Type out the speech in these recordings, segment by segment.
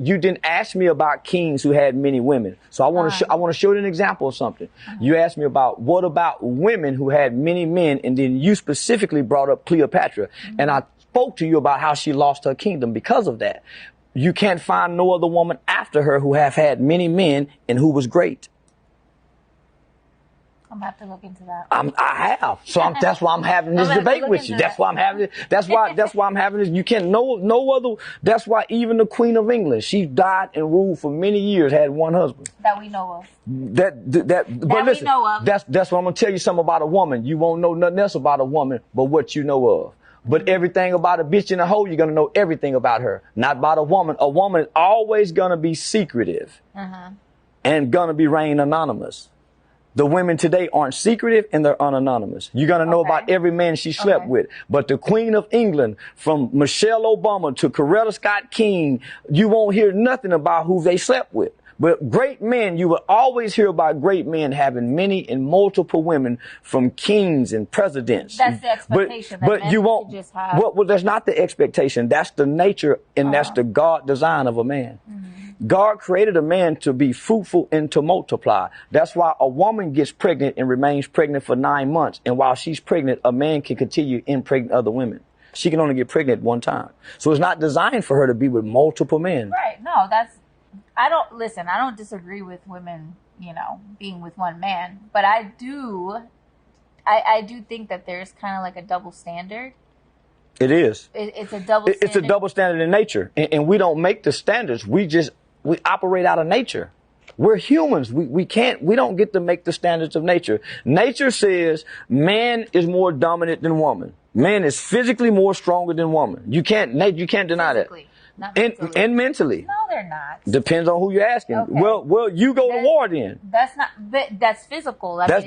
you didn't ask me about kings who had many women. So I want to show you an example of something. You asked me about what about women who had many men, and then you specifically brought up Cleopatra, and I spoke to you about how she lost her kingdom because of that. You can't find no other woman after her who have had many men and who was great. I'm gonna have to look into that. I have. So that's why I'm having this debate with you. That's why I'm having it. That's why I'm having this. You can't no other. That's why even the Queen of England, she died and ruled for many years, had one husband. That we know of. But listen, we know of. That's what I'm gonna tell you something about a woman. You won't know nothing else about a woman but what you know of. But everything about a bitch in a hole, you're going to know everything about her. Not about a woman. A woman is always going to be secretive and going to be reign anonymous. The women today aren't secretive and they're unanonymous. You're going to know about every man she slept with. But the Queen of England, from Michelle Obama to Coretta Scott King, you won't hear nothing about who they slept with. But great men, you will always hear about great men having many and multiple women, from kings and presidents. That's the expectation. But you won't. Just have... Well, that's not the expectation. That's the nature, and that's the God design of a man. God created a man to be fruitful and to multiply. That's why a woman gets pregnant and remains pregnant for 9 months. And while she's pregnant, a man can continue to impregnate other women. She can only get pregnant one time. So it's not designed for her to be with multiple men. Right. No, I don't disagree with women, being with one man, but I do think that there's kind of like a double standard. It is. It's a double standard. It's a double standard in nature. And we don't make the standards. We operate out of nature. We're humans. We don't get to make the standards of nature. Nature says man is more dominant than woman. Man is physically more stronger than woman. You can't deny physically. that. Not mentally. And mentally. No, they're not. Depends on who you're asking. Okay. Well, you go to war then. That's not. That's physical. That's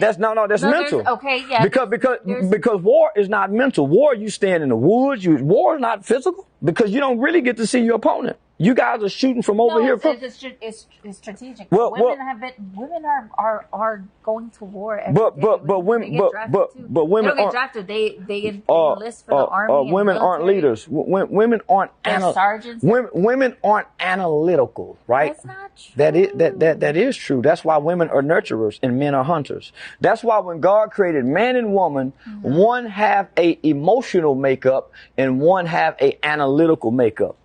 mental. Okay, yeah. Because war is not mental. War, you stand in the woods. War is not physical because you don't really get to see your opponent. You guys are shooting from over here. It's strategic. Women are going to war every but day. Women don't get drafted. They enlist for the army. Women aren't leaders. Women aren't sergeants. Women aren't analytical, right? That's not true. That is true. That's why women are nurturers and men are hunters. That's why when God created man and woman, one have a emotional makeup and one have a analytical makeup.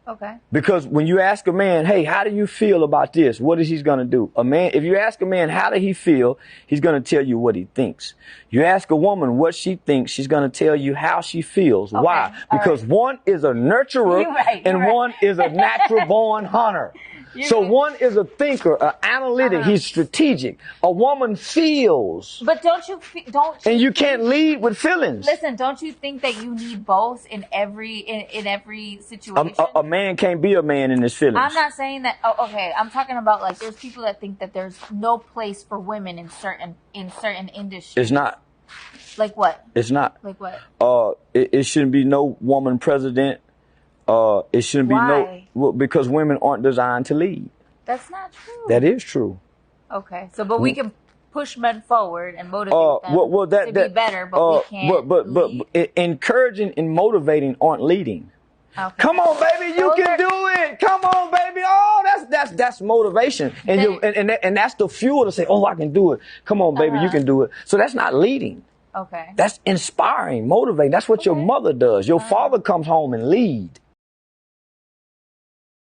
Okay. Because when you ask a man, hey, how do you feel about this? What is he going to do? If you ask a man, how did he feel? He's going to tell you what he thinks. You ask a woman what she thinks, she's going to tell you how she feels. Okay. Why? Because one is a nurturer and one is a natural born hunter. So one is a thinker, an analytic. He's strategic. A woman feels. But and you can't lead with feelings. Listen, don't you think that you need both in every situation? A man can't be a man in his feelings. I'm not saying that. Oh, okay. I'm talking about like there's people that think that there's no place for women in certain industries. It's not. Like what? It's not. Like what? It shouldn't be no woman president. It shouldn't Why? be because women aren't designed to lead. That's not true. That is true. Okay, but we can push men forward and motivate them to be better, but we can't. But encouraging and motivating aren't leading. Okay. Come on, baby, you can do it. Come on, baby. Oh, that's motivation, and that's the fuel to say, oh, I can do it. Come on, baby, you can do it. So that's not leading. Okay. That's inspiring, motivating. That's what your mother does. Your father comes home and lead.